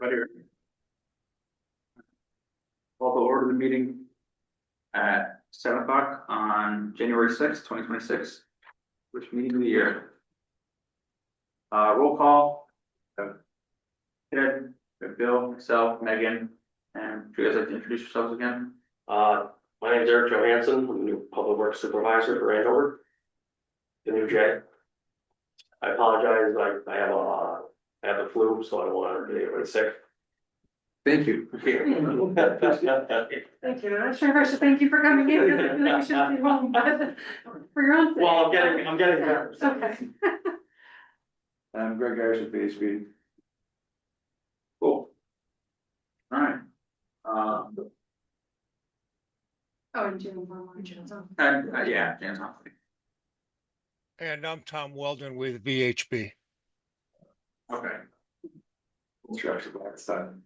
everybody. Call to order the meeting at 7 o'clock on January 6th, 2026. Which meeting of the year? Roll call. Ted, Bill, myself, Megan, and do you guys like to introduce yourselves again? My name is Eric Johansson. I'm the new Public Works Supervisor for Andover. The new Jay. I apologize, I have the flu, so I don't want to get anybody sick. Thank you. Thank you. I'm not sure if I should thank you for coming in, because I feel like you should be home, but for your own sake. Well, I'm getting better. Okay. I'm Greg Garrison, PHP. Cool. All right. Oh, and Jim, Jan's on. Yeah, Jan's on. And I'm Tom Weldon with VHB. Okay. We'll try to last time.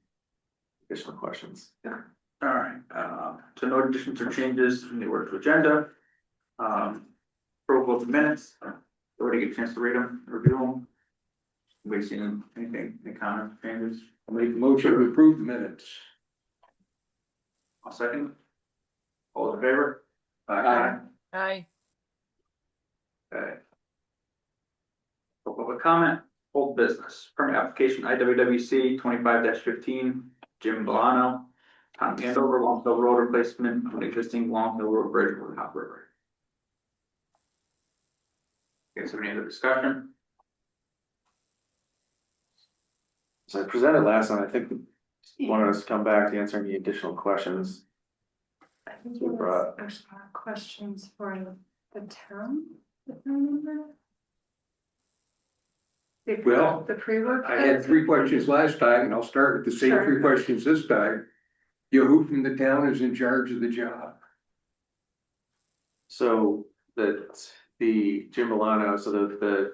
Additional questions. Yeah. All right. So no additions or changes in the work agenda. Approval of the minutes. Everybody get a chance to read them, review them. Anybody seen anything, any comments, changes? I'll make a motion to approve the minutes. I'll second. All in favor? Aye. Aye. Okay. For public comment, old business, permit application IWWC 25-15, Jim Milano, Tom Andover, Long Hill Road replacement on existing Long Hill Road bridge over the Hop River. Okay, so any other discussion? So I presented last time, I think wanted us to come back to answer any additional questions. I think you have actually questions for the town, if I remember. Well, the pre-work. I had 3 questions last time, and I'll start with the same Sure. 3 questions this time. Who from the town is in charge of the job? So that the Jim Milano, so the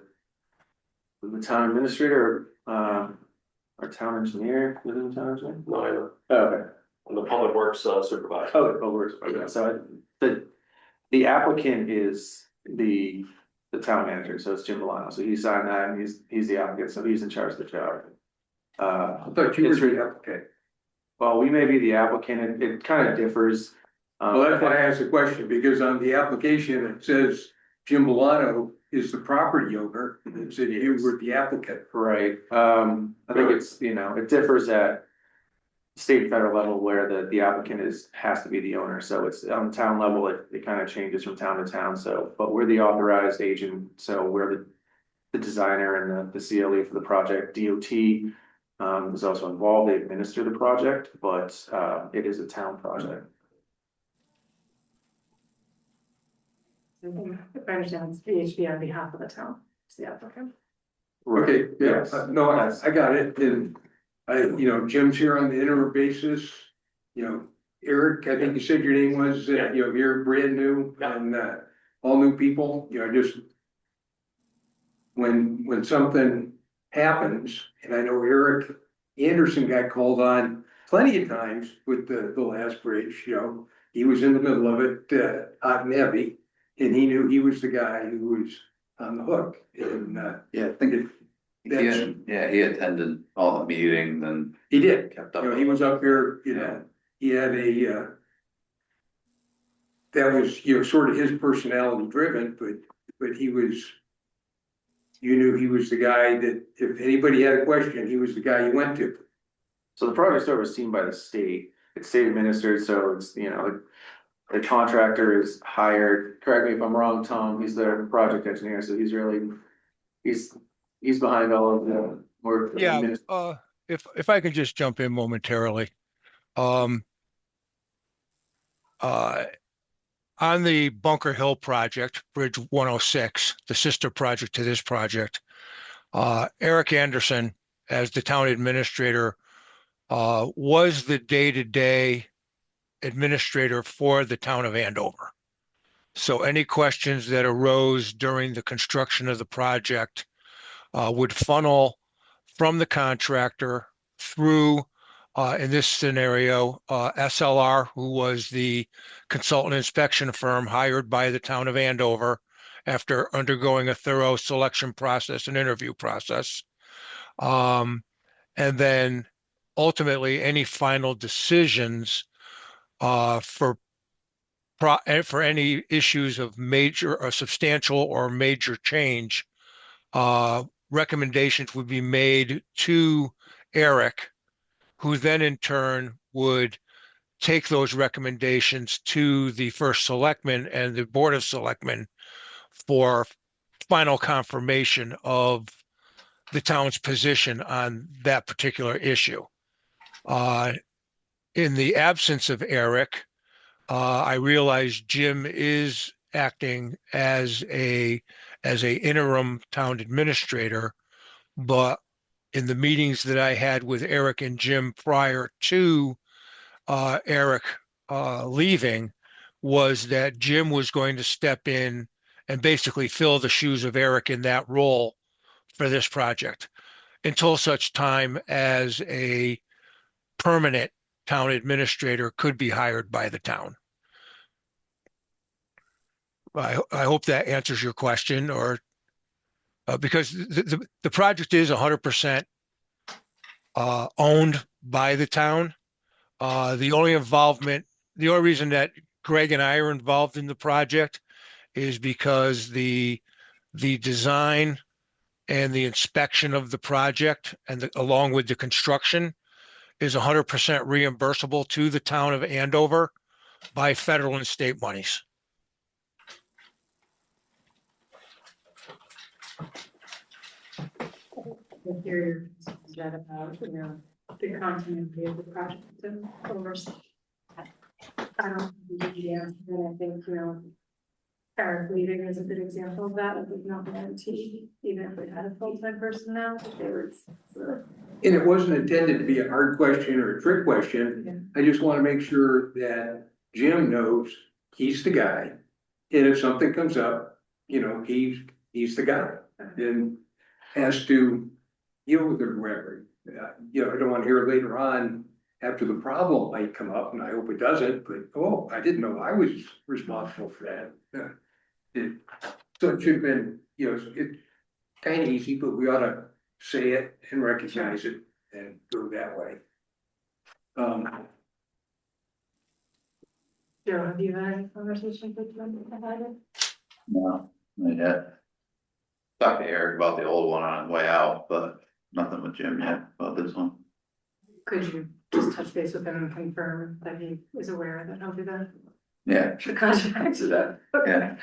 town administrator, our town engineer, within the town engineer? No, Oh, okay. I'm the Public Works Supervisor. Oh, the public works, okay, so the applicant is the town manager, so it's Jim Milano, so he signed that, and he's the applicant, so he's in charge of the job. I thought you were It's the applicant. Well, we may be the applicant, it kind of differs. Well, that's why I asked the question, because on the application, it says Jim Milano is the property owner, and it said you were the applicant. Right, I think it's, it differs at state and federal level where the applicant has to be the owner, so it's on the town level, it kind of changes from town to town, so, but we're the authorized agent, so we're the designer and the CLE for the project. DOT is also involved, they administer the project, but it is a town project. If I understand, it's VHB on behalf of the town, it's the applicant. Okay, yeah, Yes. no, I got it, and Jim's here on the interim basis. Eric, I think you said your name was, you're brand new Yeah. and all new people, just when something happens, and I know Eric Anderson got called on plenty of times with the last bridge, he was in the middle of it, hot and heavy, and he knew he was the guy who was on the hook, and Yeah, I think that's, he attended all the meetings and he did. kept up. He was up here, he had that was, sort of his personality driven, but he was, you knew he was the guy that if anybody had a question, he was the guy you went to. So the project's overseen by the state, it's state administered, so it's, the contractor is hired, correct me if I'm wrong, Tom, he's the project engineer, so he's really, he's behind all of the work. Yeah, if I could just jump in momentarily. On the Bunker Hill project, Bridge 106, the sister project to this project, Eric Anderson, as the town administrator, was the day-to-day administrator for the town of Andover. So any questions that arose during the construction of the project would funnel from the contractor through, in this scenario, SLR, who was the consultant inspection firm hired by the town of Andover after undergoing a thorough selection process and interview process. And then ultimately any final decisions for any issues of major or substantial or major change, recommendations would be made to Eric, who then in turn would take those recommendations to the first selectman and the board of selectmen for final confirmation of the town's position on that particular issue. In the absence of Eric, I realize Jim is acting as a interim town administrator, but in the meetings that I had with Eric and Jim prior to Eric leaving, was that Jim was going to step in and basically fill the shoes of Eric in that role for this project until such time as a permanent town administrator could be hired by the town. I hope that answers your question, or because the project is 100% owned by the town. The only reason that Greg and I are involved in the project is because the design and the inspection of the project and along with the construction is 100% reimbursable to the town of Andover by federal and state monies. If you're concerned about, the continuity of the project and oversight. I don't, yeah, and I think, Eric leaving is a good example of that. It's not guaranteed, even if we had a full-time person now, if they were. And it wasn't intended to be a hard question or a trick question. I just want to make sure that Jim knows he's the guy. And if something comes up, he's the guy. And has to deal with it or whatever. I don't want to hear later on after the problem might come up, and I hope it doesn't, but, oh, I didn't know I was responsible for that. So it should have been, it's kind of easy, but we ought to say it and recognize it and go that way. Joe, have you had any conversations with them about it? No, not yet. Talked to Eric about the old one on his way out, but nothing with Jim yet about this one. Could you just touch base with him and confirm that he is aware that he'll do Yeah. the contract? Yeah. Okay.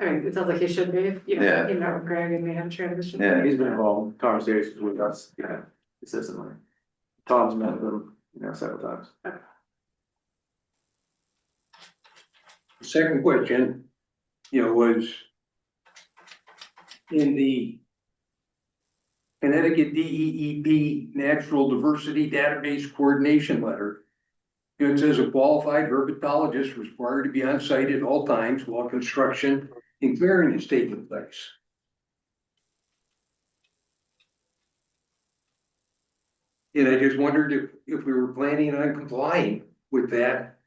I mean, it sounds like he should be, Yeah. you know, Greg and they have transition. Yeah, He's been involved in conversations with us, consistently. Tom's met with him, several times. The second question, was in the Connecticut DEEP Natural Diversity Database Coordination Letter. It says a qualified herpetologist is required to be on site at all times while construction and clearing is taking place. And I just wondered if we were planning on complying with that.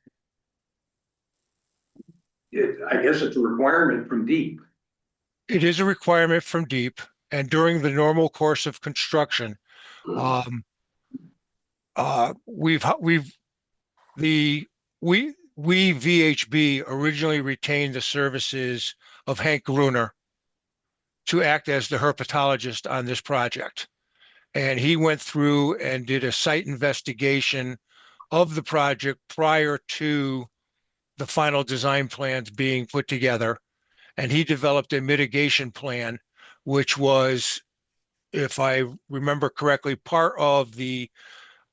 I guess it's a requirement from DEEP. It is a requirement from DEEP, and during the normal course of construction, we VHB originally retained the services of Hank Gruner to act as the herpetologist on this project. And he went through and did a site investigation of the project prior to the final design plans being put together. And he developed a mitigation plan, which was, if I remember correctly, part of the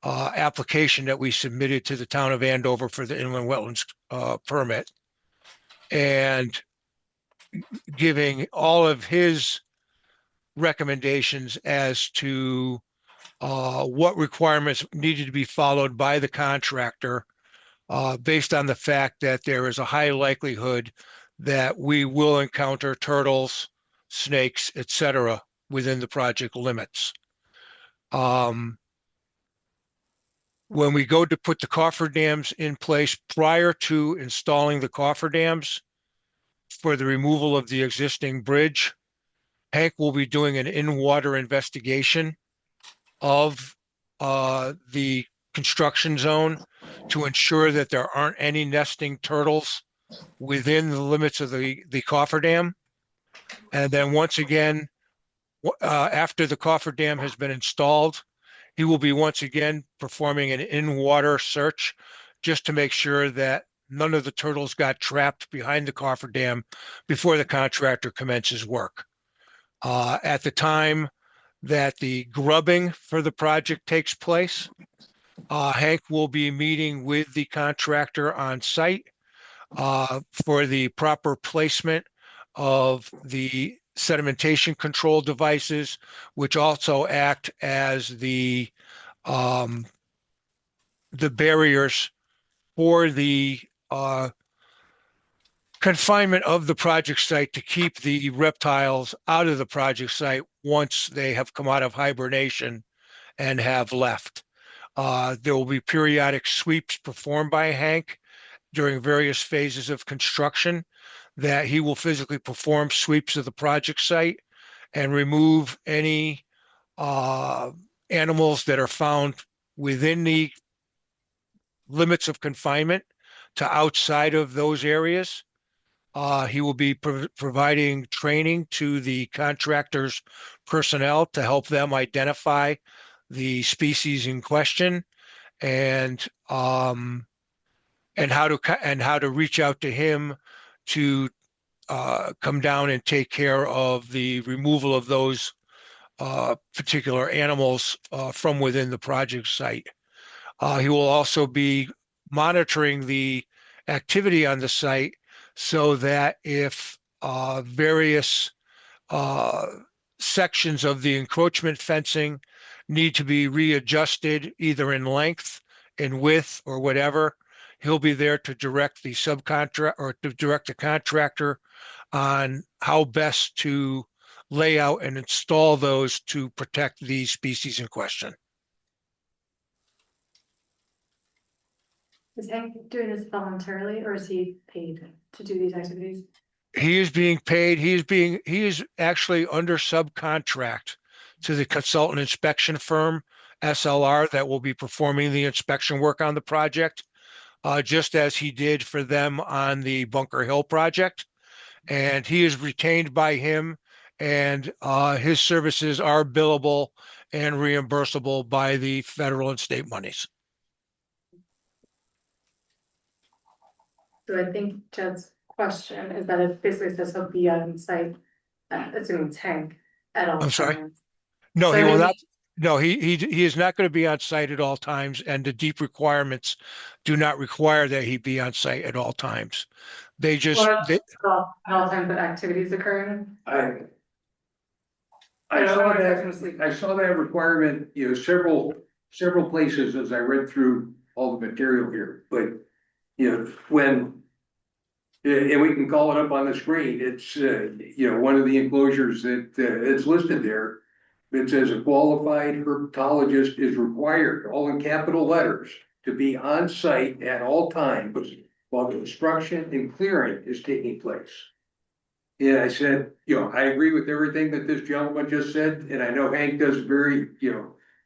application that we submitted to the town of Andover for the inland wetlands permit, and giving all of his recommendations as to what requirements needed to be followed by the contractor, based on the fact that there is a high likelihood that we will encounter turtles, snakes, etc., within the project limits. When we go to put the cofferdams in place prior to installing the cofferdams for the removal of the existing bridge, Hank will be doing an in-water investigation of the construction zone to ensure that there aren't any nesting turtles within the limits of the cofferdam. And then once again, after the cofferdam has been installed, he will be once again performing an in-water search just to make sure that none of the turtles got trapped behind the cofferdam before the contractor commences work. At the time that the grubbing for the project takes place, Hank will be meeting with the contractor on site for the proper placement of the sedimentation control devices, which also act as the barriers for the confinement of the project site to keep the reptiles out of the project site once they have come out of hibernation and have left. There will be periodic sweeps performed by Hank during various phases of construction that he will physically perform sweeps of the project site and remove any animals that are found within the limits of confinement to outside of those areas. He will be providing training to the contractor's personnel to help them identify the species in question and how to reach out to him to come down and take care of the removal of those particular animals from within the project site. He will also be monitoring the activity on the site so that if various sections of the encroachment fencing need to be readjusted either in length, in width, or whatever, he'll be there to direct the subcontract or to direct the contractor on how best to lay out and install those to protect the species in question. Is Hank doing this voluntarily or is he paid to do these activities? He is being paid. He is actually under subcontract to the consultant inspection firm, SLR, that will be performing the inspection work on the project, just as he did for them on the Bunker Hill project. And he is retained by him, and his services are billable and reimbursable by the federal and state monies. So I think Jed's question is that it basically says he'll be on site, assuming Hank at all I'm sorry? times. No, So he I will mean, not. No, he is not going to be on site at all times, and the deep requirements do not require that he be on site at all times. They just, Well, at all times that activities occurring. I I don't saw know if that, I saw that requirement, several places as I read through all the material here, but, when. And we can call it up on the screen, it's, one of the enclosures that, it's listed there. It says a qualified herpetologist is required, all in capital letters, to be on site at all times while construction and clearing is taking place. And I said, I agree with everything that this gentleman just said, and I know Hank does a very,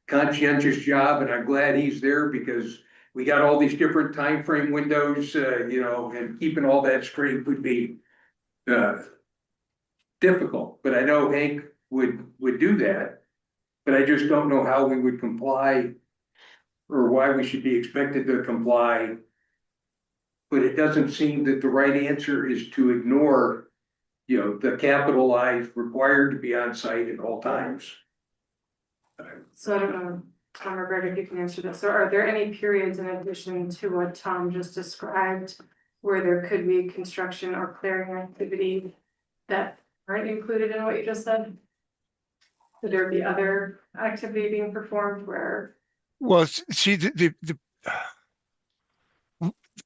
conscientious job, and I'm glad he's there because we got all these different time frame windows, and keeping all that straight would be difficult, but I know Hank would do that. But I just don't know how we would comply or why we should be expected to comply. But it doesn't seem that the right answer is to ignore, the capitalized required to be on site at all times. So I don't know, Tom or Greg, if you can answer this. So are there any periods in addition to what Tom just described where there could be construction or clearing activity that aren't included in what you just said? Could there be other activity being performed where? well, see,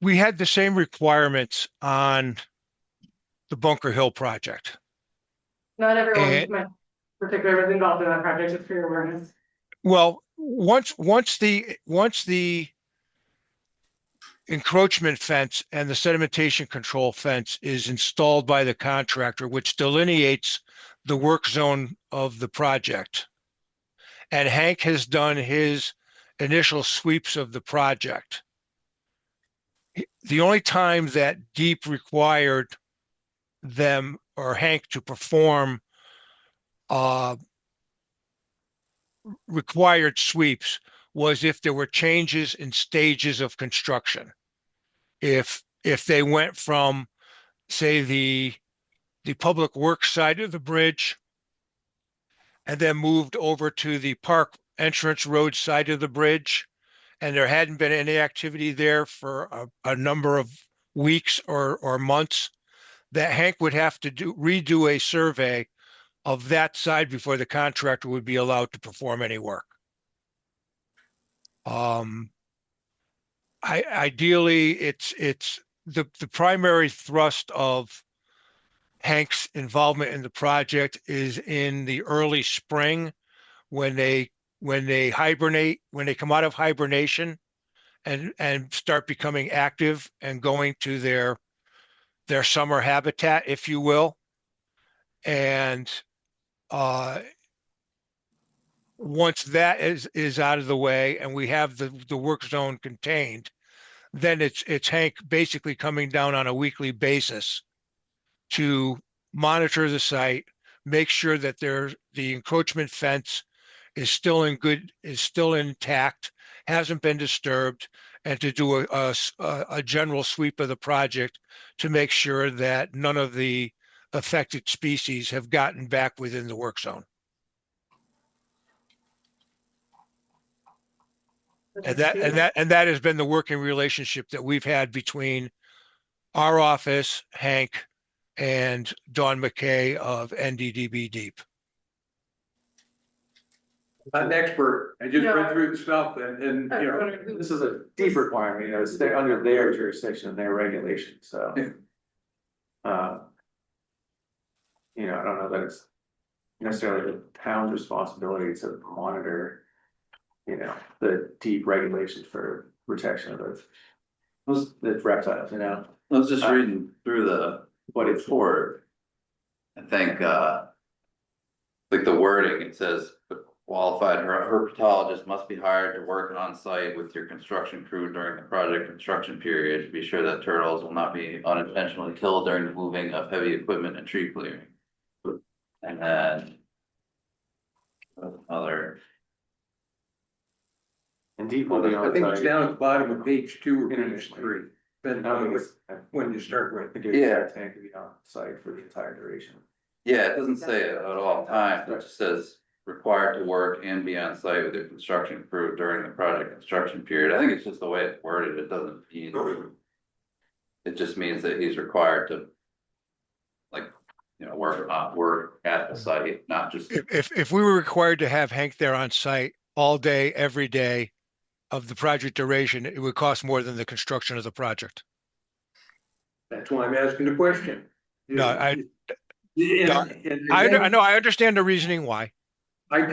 we had the same requirements on the Bunker Hill project. Not everyone And- might particularly was involved in that project, just for your awareness. Well, once the encroachment fence and the sedimentation control fence is installed by the contractor, which delineates the work zone of the project, and Hank has done his initial sweeps of the project. The only time that Deep required them or Hank to perform required sweeps was if there were changes in stages of construction. If they went from, say, the public works side of the bridge and then moved over to the park entrance road side of the bridge, and there hadn't been any activity there for a number of weeks or months, that Hank would have to redo a survey of that side before the contractor would be allowed to perform any work. Ideally, it's the primary thrust of Hank's involvement in the project is in the early spring when they hibernate, when they come out of hibernation and start becoming active and going to their summer habitat, if you will. And once that is out of the way and we have the work zone contained, then it's Hank basically coming down on a weekly basis to monitor the site, make sure that the encroachment fence is still intact, hasn't been disturbed, and to do a general sweep of the project to make sure that none of the affected species have gotten back within the work zone. And that has been the working relationship that we've had between our office, Hank, and Dawn McKay of NDDB Deep. Not an expert, I just No. read through the stuff and, you know, This is a deep requirement, you know, it's under their jurisdiction, their regulation, so. You know, I don't know that it's necessarily the town's responsibility to monitor, you know, the deep regulations for protection of the reptiles, you know, I was just reading through the but it's report. I think, like the wording, it says the qualified herpetologist must be hired to work on site with your construction crew during the project construction period to be sure that turtles will not be unintentionally killed during the moving of heavy equipment and tree clearing. And then other, and deep will be I on think it's site. down at the bottom of page 2 or page 3. I Depending don't on think it's, I when you start with. think it's Yeah. tank to be on site for the entire duration. yeah, it doesn't say it at all times, it just says required to work and be on site with your construction crew during the project construction period. I think it's just the way it's worded, it doesn't mean. It just means that he's required to, like, you know, work at the site, not just. If we were required to have Hank there on site all day, every day of the project duration, it would cost more than the construction of the project. That's why I'm asking the question. No, I And know, I understand the reasoning why. I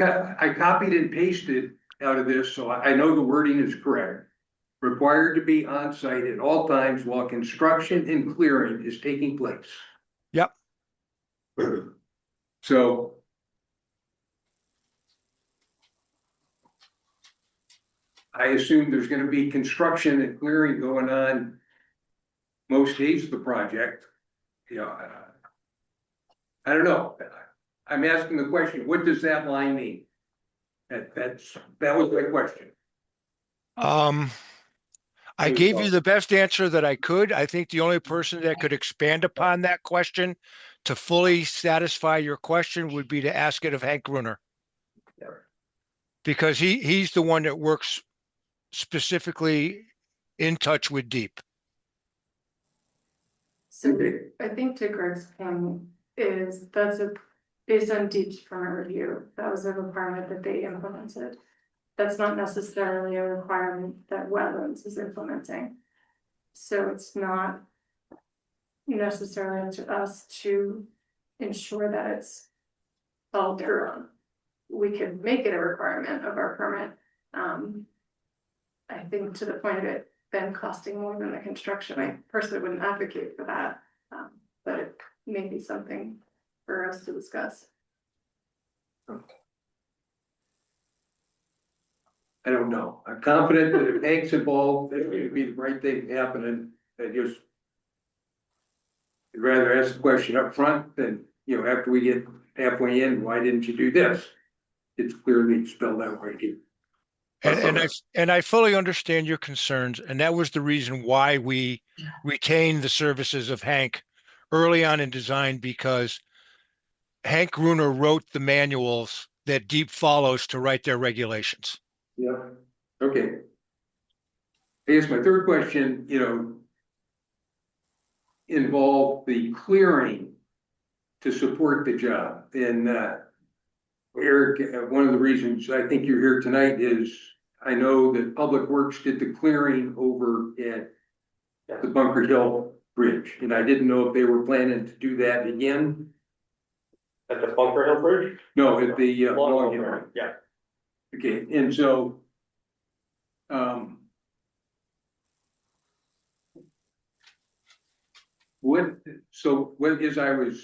copied and pasted out of this, so I know the wording is correct. Required to be on site at all times while construction and clearing is taking place. Yep. So. I assume there's gonna be construction and clearing going on most days of the project. You know, I don't know. I'm asking the question, what does that line mean? That was my question. I gave you the best answer that I could. I think the only person that could expand upon that question to fully satisfy your question would be to ask it of Hank Gruner. Because he's the one that works specifically in touch with Deep. So I think to Greg's point is based on Deep's permit review, that was a requirement that they implemented. That's not necessarily a requirement that Wetlands is implementing. So it's not necessarily up to us to ensure that it's all through. We could make it a requirement of our permit. I think to the point of it then costing more than the construction, I personally wouldn't advocate for that. But it may be something for us to discuss. I don't know. I'm confident that if Hank's involved, it would be the right thing happening. I just. I'd rather ask the question up front than, after we get halfway in, why didn't you do this? It's clearly spelled out right here. And I fully understand your concerns, and that was the reason why we retained the services of Hank early on in design, because Hank Gruner wrote the manuals that Deep follows to write their regulations. Yeah. Okay. I guess my third question, involved the clearing to support the job. And Eric, one of the reasons I think you're here tonight is I know that Public Works did the clearing over at the Bunker Hill Bridge, and I didn't know if they were planning to do that again. At the Bunker Hill Bridge? No, at the Long Hill. Hill, yeah. Okay, and so what as I was,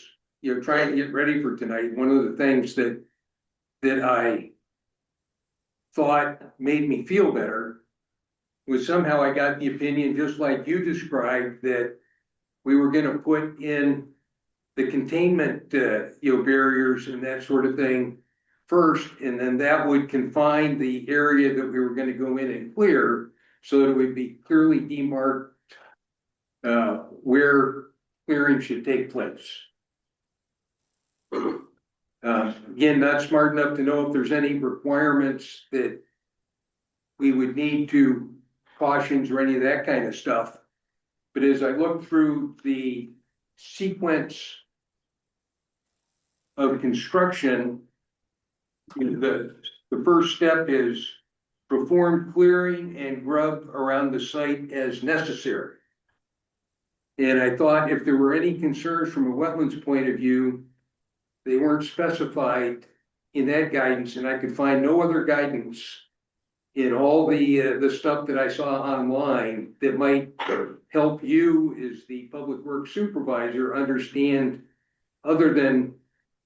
trying to get ready for tonight, one of the things that I thought made me feel better was somehow I got the opinion, just like you described, that we were gonna put in the containment, barriers and that sort of thing first, and then that would confine the area that we were gonna go in and clear, so that it would be clearly demarked where clearing should take place. Again, not smart enough to know if there's any requirements that we would need to, cautions or any of that kind of stuff. But as I look through the sequence of construction, the first step is perform clearing and grub around the site as necessary. And I thought if there were any concerns from a wetlands point of view, they weren't specified in that guidance, and I could find no other guidance in all the stuff that I saw online that might help you as the public works supervisor understand, other than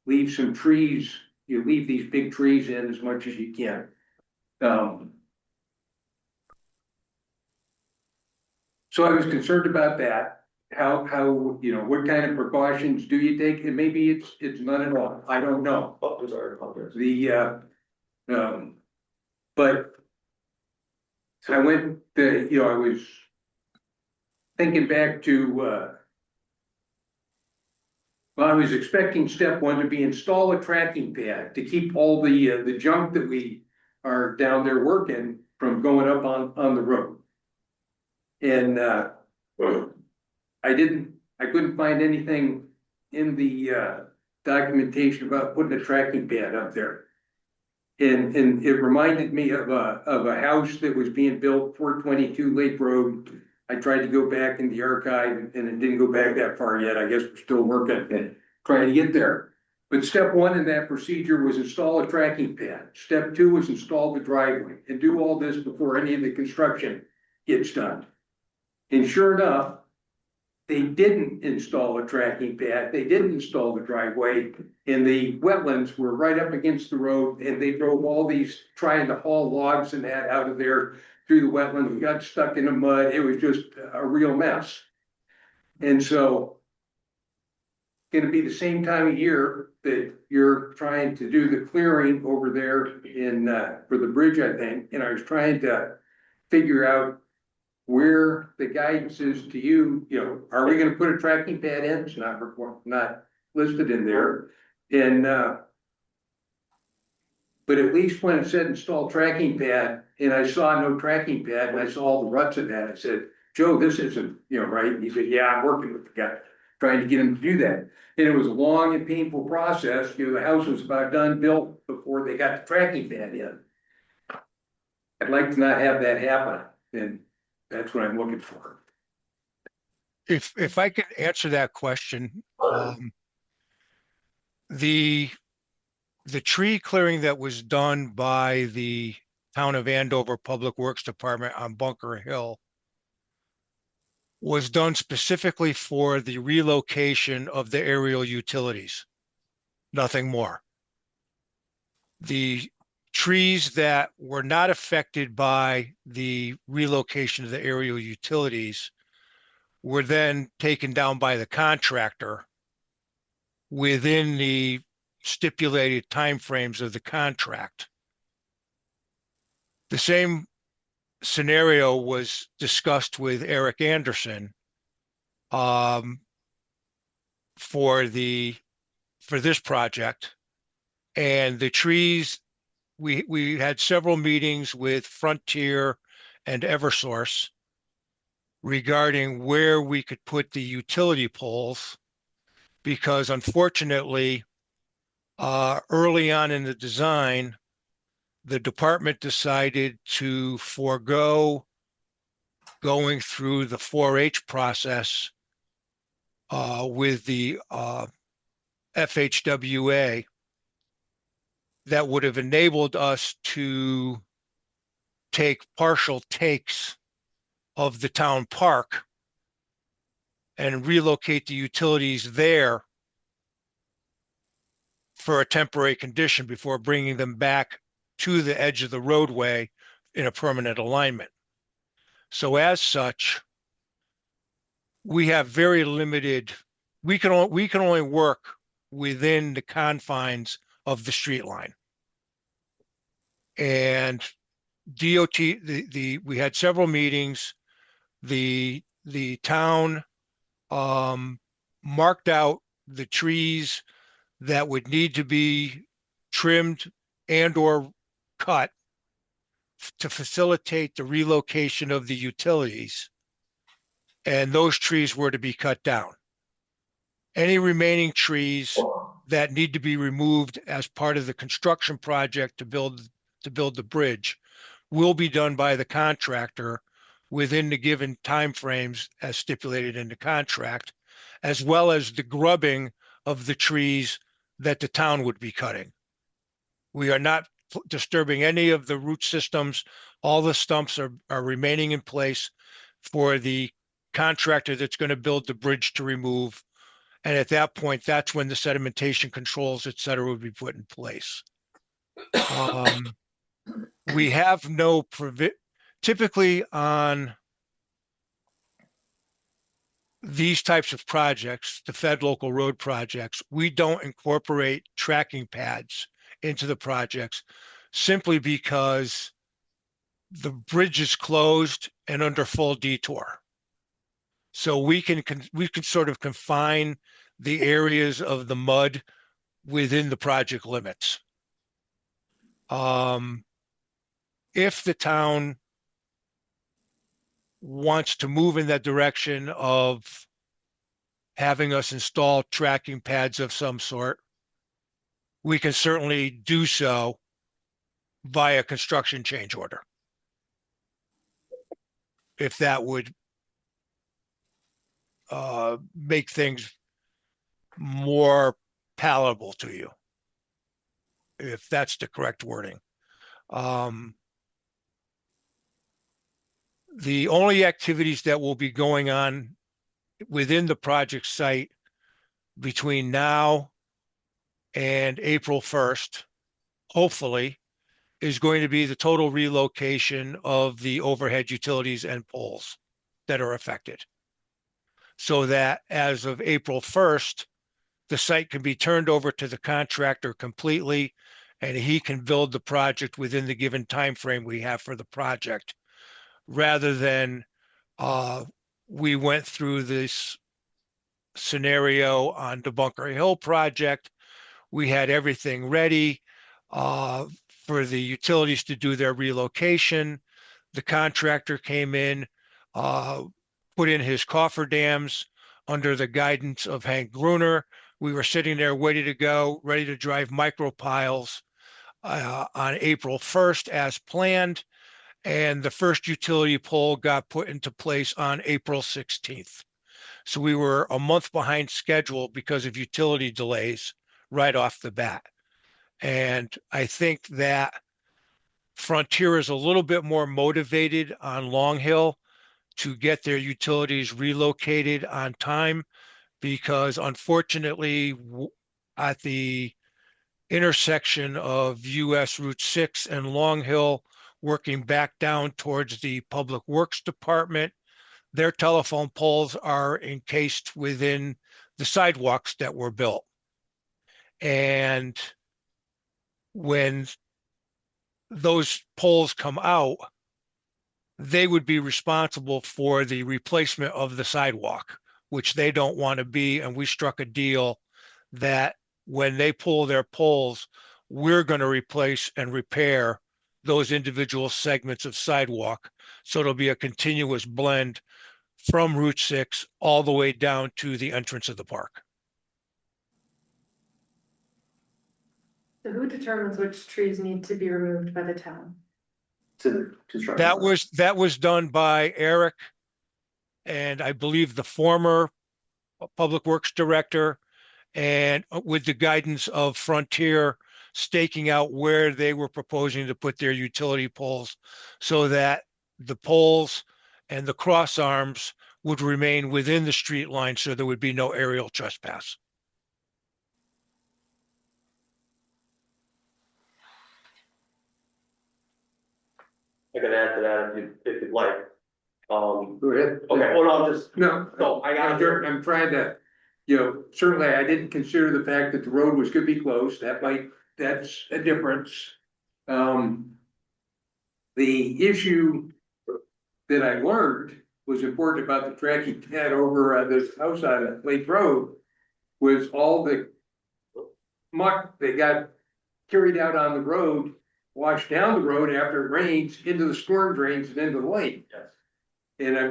leave some trees, leave these big trees in as much as you can. So I was concerned about that. How, what kind of precautions do you take? And maybe it's none at all. I don't know. Oh, I'm sorry. Okay. But I went, I was thinking back to, well, I was expecting step one to be install a tracking pad to keep all the junk that we are down there working from going up on the road. And I couldn't find anything in the documentation about putting a tracking pad up there. And it reminded me of a house that was being built, 422 Lake Road. I tried to go back in the archive and it didn't go back that far yet. I guess we're still working and trying to get there. But step one in that procedure was install a tracking pad. Step two was install the driveway, and do all this before any of the construction gets done. And sure enough, they didn't install a tracking pad. They didn't install the driveway, and the wetlands were right up against the road, and they drove all these, trying to haul logs and that out of there through the wetlands. We got stuck in the mud. It was just a real mess. And so it's gonna be the same time of year that you're trying to do the clearing over there in for the bridge, I think. And I was trying to figure out where the guidance is to you, are we gonna put a tracking pad in? It's not listed in there. And but at least when it said install tracking pad, and I saw no tracking pad, and I saw all the ruts in that, I said, Joe, this isn't, right? And he said, yeah, I'm working with the guy, trying to get him to do that. And it was a long and painful process. The house was about done built before they got the tracking pad in. I'd like to not have that happen, and that's what I'm looking for. If I could answer that question, the tree clearing that was done by the Town of Andover Public Works Department on Bunker Hill was done specifically for the relocation of the aerial utilities, nothing more. The trees that were not affected by the relocation of the aerial utilities were then taken down by the contractor within the stipulated timeframes of the contract. The same scenario was discussed with Eric Anderson for this project. And the trees, we had several meetings with Frontier and Eversource regarding where we could put the utility poles, because unfortunately, early on in the design, the department decided to forego going through the 4-H process with the FHWA that would have enabled us to take partial takes of the town park and relocate the utilities there for a temporary condition before bringing them back to the edge of the roadway in a permanent alignment. So as such, we have very limited, we can only work within the confines of the street line. And DOT, we had several meetings. The town marked out the trees that would need to be trimmed and or cut to facilitate the relocation of the utilities. And those trees were to be cut down. Any remaining trees that need to be removed as part of the construction project to build the bridge will be done by the contractor within the given timeframes as stipulated in the contract, as well as the grubbing of the trees that the town would be cutting. We are not disturbing any of the root systems. All the stumps are remaining in place for the contractor that's going to build the bridge to remove. And at that point, that's when the sedimentation controls, et cetera, would be put in place. We have no typically on these types of projects, the Fed local road projects, we don't incorporate tracking pads into the projects simply because the bridge is closed and under full detour. So we can sort of confine the areas of the mud within the project limits. If the town wants to move in that direction of having us install tracking pads of some sort, we can certainly do so via construction change order, if that would make things more palatable to you, if that's the correct wording. The only activities that will be going on within the project site between now and April 1st, hopefully, is going to be the total relocation of the overhead utilities and poles that are affected. So that as of April 1st, the site can be turned over to the contractor completely, and he can build the project within the given time frame we have for the project, rather than we went through this scenario on the Bunker Hill project. We had everything ready for the utilities to do their relocation. The contractor came in, put in his cofferdams under the guidance of Hank Gruner. We were sitting there ready to go, ready to drive micro piles on April 1st as planned. And the first utility pole got put into place on April 16th. So we were a month behind schedule because of utility delays right off the bat. And I think that Frontier is a little bit more motivated on Long Hill to get their utilities relocated on time, because unfortunately at the intersection of US Route 6 and Long Hill, working back down towards the Public Works Department. Their telephone poles are encased within the sidewalks that were built. And when those poles come out, they would be responsible for the replacement of the sidewalk, which they don't want to be. And we struck a deal that when they pull their poles, we're going to replace and repair those individual segments of sidewalk. So it'll be a continuous blend from Route 6 all the way down to the entrance of the park. So who determines which trees need to be removed by the town? To the construction. That was done by Eric and I believe the former Public Works Director, and with the guidance of Frontier staking out where they were proposing to put their utility poles so that the poles and the cross arms would remain within the street line so there would be no aerial trespass. I can add to that if you'd like. Go ahead. Okay, well, I'll just, No, so I got here. I'm trying to, certainly I didn't consider the fact that the road was gonna be closed, that's a difference. The issue that I learned was important about the track he had over this house on Lake Road was all the muck that got carried out on the road, washed down the road after it rains into the storm drains and into the lake. Yes. And I'm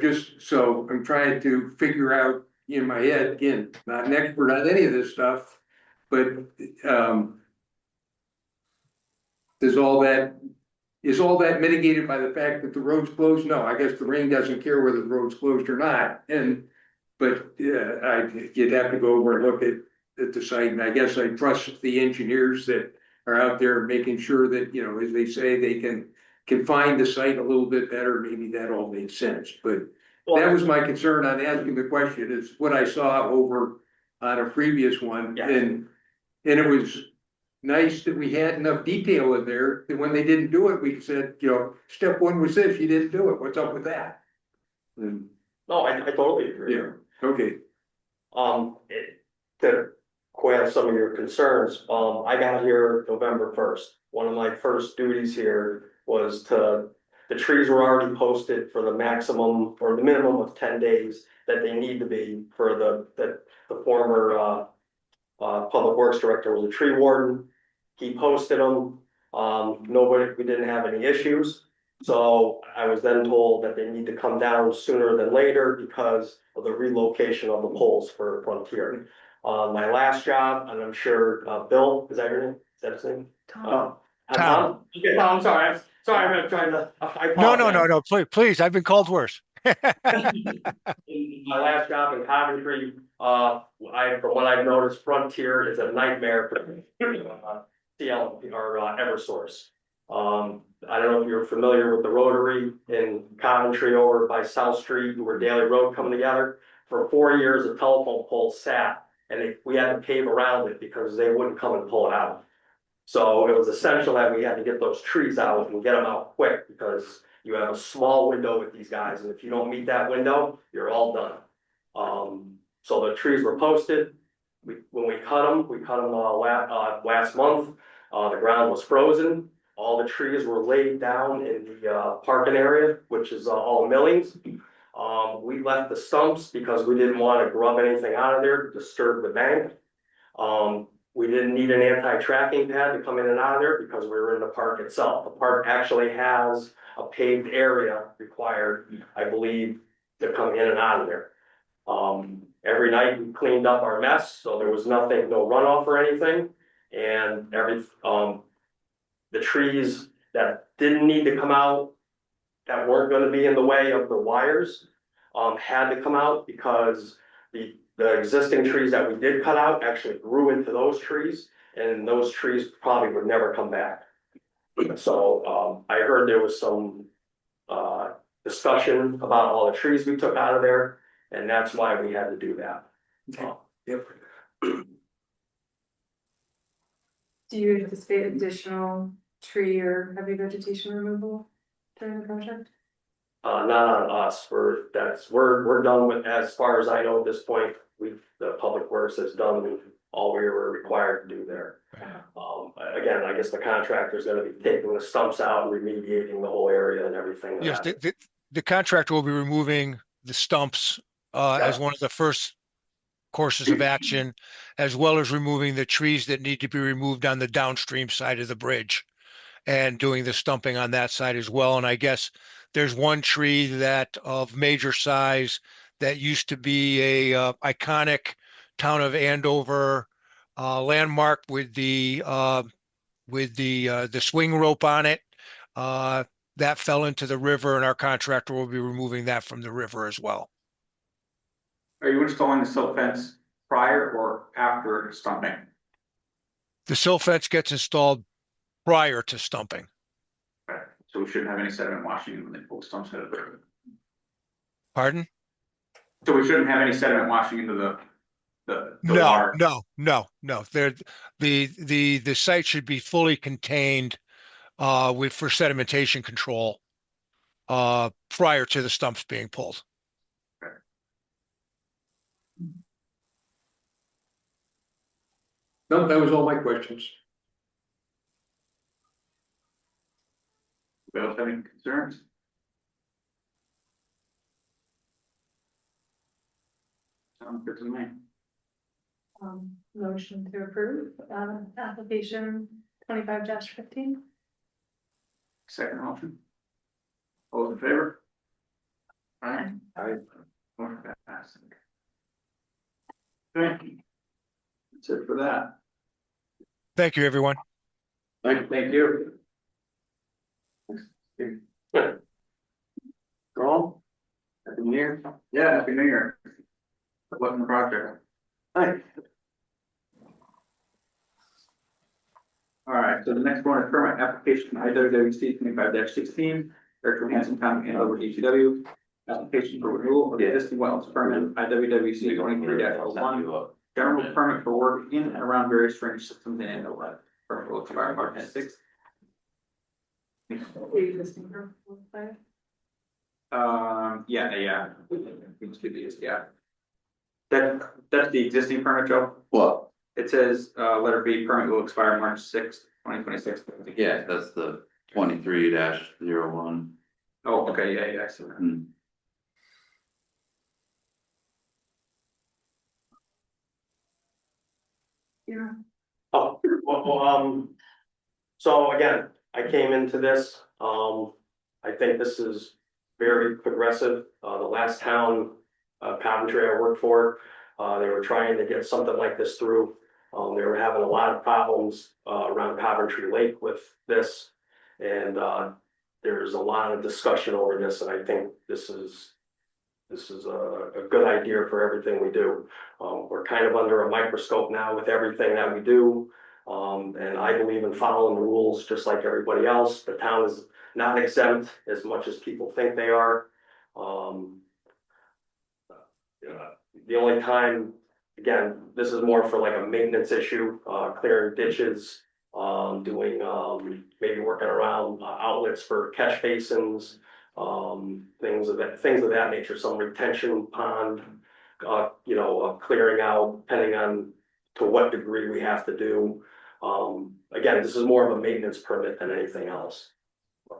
trying to figure out in my head, again, not an expert on any of this stuff, but, is all that mitigated by the fact that the road's closed? No, I guess the rain doesn't care whether the road's closed or not, but you'd have to go over and look at the site, and I guess I trust the engineers that are out there making sure that, as they say, they can find the site a little bit better, maybe that all makes sense, but that was my concern on asking the question, is what I saw over on a previous one, Yes. and it was nice that we had enough detail in there, that when they didn't do it, we said, step one was this, you didn't do it, what's up with that? And, No, I totally agree. yeah, okay, To quell some of your concerns, I got here November 1st. One of my first duties here was the trees were already posted for the maximum or the minimum of 10 days that they need to be for the former Public Works Director was a tree warden. He posted them. We didn't have any issues. So I was then told that they need to come down sooner than later because of the relocation of the poles for Frontier. My last job, and I'm sure Bill, is that your name? Is that his name? Tom. Tom? Okay, Tom, sorry, I'm trying to, I apologize. No, please, I've been called worse. In my last job in Coventry, from what I've noticed, Frontier is a nightmare for CL or Eversource. I don't know if you're familiar with the rotary in Coventry over by South Street where Daly Road come together. For 4 years, a telephone pole sat and we had to pave around it because they wouldn't come and pull it out. So it was essential that we had to get those trees out and get them out quick because you have a small window with these guys, and if you don't meet that window, you're all done. So the trees were posted. When we cut them last month. The ground was frozen. All the trees were laid down in the parking area, which is all millings. We left the stumps because we didn't want to grub anything out of there to disturb the bank. We didn't need an anti-tracking pad to come in and out of there because we were in the park itself. The park actually has a paved area required, I believe, to come in and out of there. Every night we cleaned up our mess, so there was nothing, no runoff or anything. And the trees that didn't need to come out, that weren't gonna be in the way of the wires, had to come out because the existing trees that we did cut out actually grew into those trees, and those trees probably would never come back. So, I heard there was some, discussion about all the trees we took out of there, and that's why we had to do that. yep. Do you anticipate additional tree or heavy vegetation removal during the project? Not on us, we're done with, as far as I know at this point, the public works has done all we were required to do there. Again, I guess the contractor's gonna be taking the stumps out and remediating the whole area and everything. Yes, the contractor will be removing the stumps as one of the first courses of action, as well as removing the trees that need to be removed on the downstream side of the bridge and doing the stumping on that side as well. And I guess there's one tree that of major size that used to be a iconic town of Andover landmark with the swing rope on it. That fell into the river, and our contractor will be removing that from the river as well. Are you installing the silt fence prior or after stumping? The silt fence gets installed prior to stumping. Okay, so we shouldn't have any sediment washing when they pull stumps out of there. Pardon? So we shouldn't have any sediment washing into the No, water. no. The site should be fully contained for sedimentation control prior to the stumps being pulled. No, that was all my questions. Anybody else have any concerns? Sounds good to me. Motion to approve, application 25-15. Second motion. All those in favor? Aye. Motion passed. Thank you. That's it for that. Thank you, everyone. Thank you. Carl? Happy New Year. Yeah, Happy New Year. Welcome to the project. Hi. All right, so the next one is permit application IWWC 25-16, Eric Johansson, Town of Andover, DPW. Application for renewal of the existing wetlands permit, IWWC 23-01. General permit for work in and around various drainage systems in Andover. Permit will expire March 6th. Existing proposal plan. Yeah. Yeah. That's the existing permit, Joe. What? It says, letter B, permit will expire March 6th, 2026. Yeah, that's the 23-01. Oh, okay, yeah, I see that. Hmm. Yeah. Oh, so again, I came into this, I think this is very progressive. The last town, Coventry I worked for, they were trying to get something like this through. They were having a lot of problems, around Coventry Lake with this. And, there's a lot of discussion over this, and I think this is a good idea for everything we do. We're kind of under a microscope now with everything that we do. And I believe in following the rules just like everybody else. The town is not exempt as much as people think they are. The only time, again, this is more for like a maintenance issue, clearing ditches, doing, maybe working around outlets for catch basins, things of that nature, some retention pond, clearing out, depending on to what degree we have to do. Again, this is more of a maintenance permit than anything else. I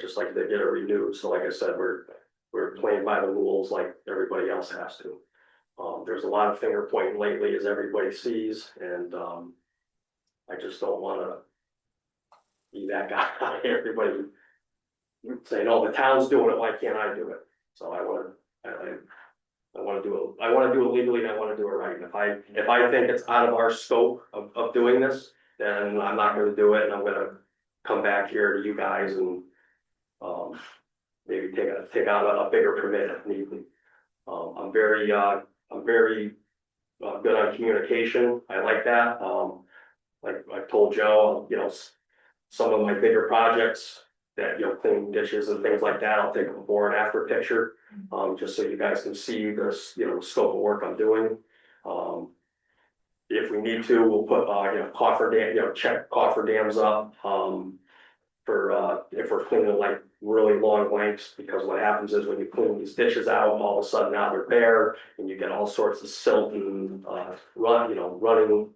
just like to get it renewed, so like I said, we're playing by the rules like everybody else has to. There's a lot of finger pointing lately, as everybody sees, and I just don't wanna be that guy. Everybody saying, "Oh, the town's doing it, why can't I do it?" So I wanna do it legally, and I wanna do it right. And if I think it's out of our scope of doing this, then I'm not gonna do it, and I'm gonna come back here to you guys and maybe take out a bigger permit if need be. I'm very good on communication. I like that. Like I told Joe, some of my bigger projects that, cleaning dishes and things like that, I'll take a before and after picture, just so you guys can see this, scope of work I'm doing. if we need to, we'll put, coffer dam, check coffer dams up, for, if we're cleaning like really long lengths, because what happens is when you clean these ditches out, all of a sudden now they're bare, and you get all sorts of silt and, running.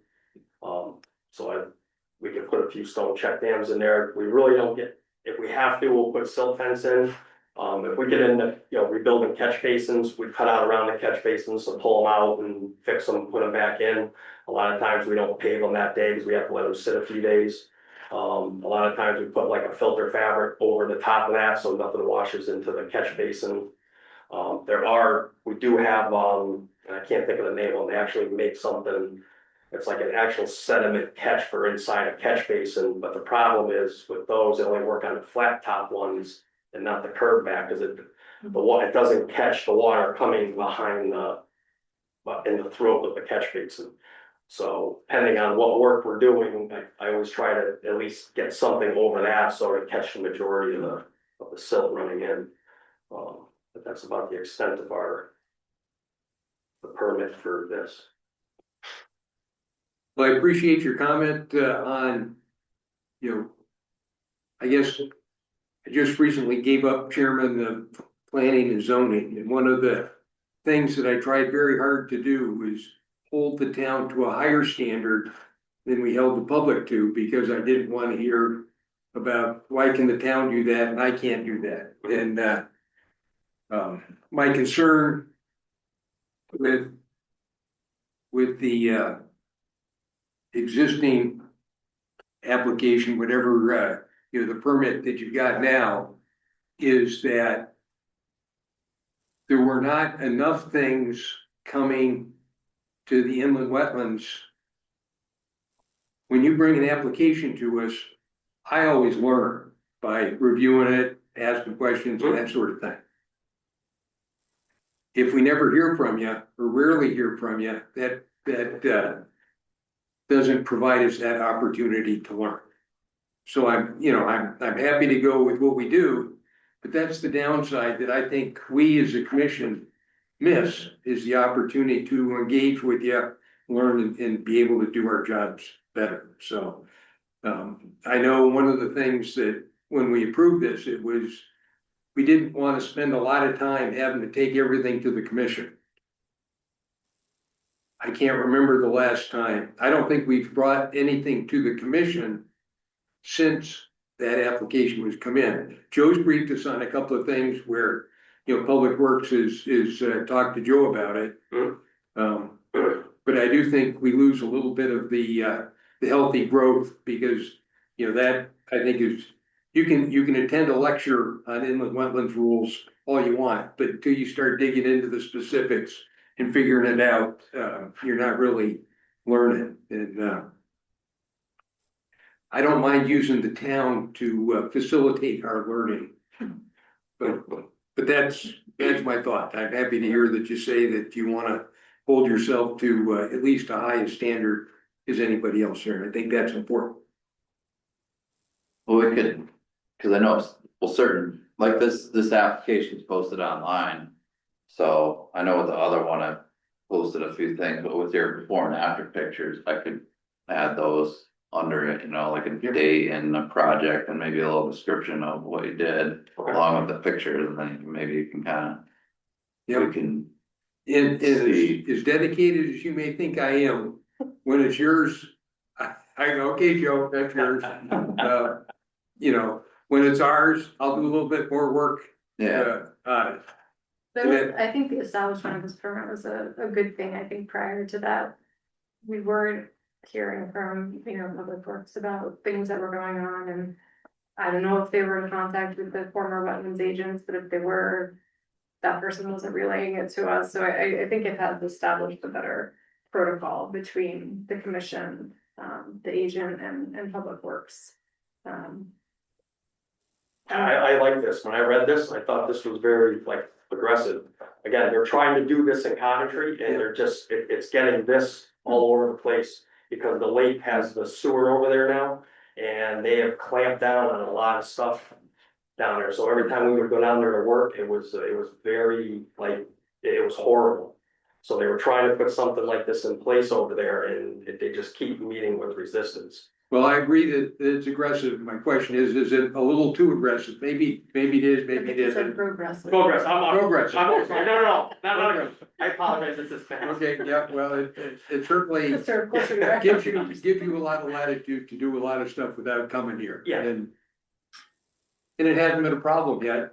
We can put a few stone check dams in there. We really don't get, if we have to, we'll put silt fence in. If we get into, rebuilding catch basins, we cut out around the catch basins and pull them out and fix them, put them back in. A lot of times we don't pave them that day because we have to let them sit a few days. A lot of times we put like a filter fabric over the top of that so nothing washes into the catch basin. We do have, and I can't think of the name of them, they actually make something. It's like an actual sediment catch for inside a catch basin, but the problem is with those, they only work on the flat top ones and not the curb back, because it doesn't catch the water coming behind in the throat of the catch basin. So depending on what work we're doing, I always try to at least get something over that so to catch the majority of the silt running in. But that's about the extent of the permit for this. Well, I appreciate your comment on, I guess I just recently gave up chairman of planning and zoning, and one of the things that I tried very hard to do was hold the town to a higher standard than we held the public to, because I didn't want to hear about why can the town do that and I can't do that. And my concern with the existing application, whatever, the permit that you've got now, is that there were not enough things coming to the inland wetlands. When you bring an application to us, I always learn by reviewing it, asking questions, and that sort of thing. If we never hear from you, or rarely hear from you, that doesn't provide us that opportunity to learn. So I'm happy to go with what we do, but that's the downside that I think we as a commission miss, is the opportunity to engage with you, learn, and be able to do our jobs better. So I know one of the things that when we approved this, it was, we didn't want to spend a lot of time having to take everything to the commission. I can't remember the last time. I don't think we've brought anything to the commission since that application was come in. Joe's briefed us on a couple of things where, Public Works is talked to Joe about it. But I do think we lose a little bit of the healthy growth, because, that I think is, you can attend a lecture on inland wetlands rules all you want, but until you start digging into the specifics and figuring it out, you're not really learning. And I don't mind using the town to facilitate our learning, but that's my thought. I'm happy to hear that you say that you want to hold yourself to at least a high standard as anybody else here. I think that's important. Well, we could, because I know, certain, like this application is posted online. So I know with the other one, I posted a few things, but with your before and after pictures, I could add those under it, like a date and a project and maybe a little description of what you did along with the pictures, and then maybe you can kind of, we can. And as dedicated as you may think I am, when it's yours, I go, okay, Joe, that's yours. When it's ours, I'll do a little bit more work. Yeah. I think the establishment of this permit was a good thing. I think prior to that, we weren't hearing from, Public Works about things that were going on, and I don't know if they were in contact with the former wetlands agents, but if they were, that person wasn't relaying it to us. So I think it has established a better protocol between the commission, the agent and Public Works. I like this. When I read this, I thought this was very progressive. Again, they're trying to do this in Coventry, and they're just, it's getting this all over the place, because the lake has the sewer over there now, and they have clamped down on a lot of stuff down there. So every time we would go down there to work, it was very, it was horrible. So they were trying to put something like this in place over there and they just keep meeting with resistance. Well, I agree that it's aggressive. My question is it a little too aggressive? Maybe it is, maybe it isn't. Progressive. Progress, Progress. no, I apologize, this is fast. Okay, yeah, well, it certainly Historical. gives you a lot of latitude to do a lot of stuff without coming here. Yeah. And it hasn't been a problem yet.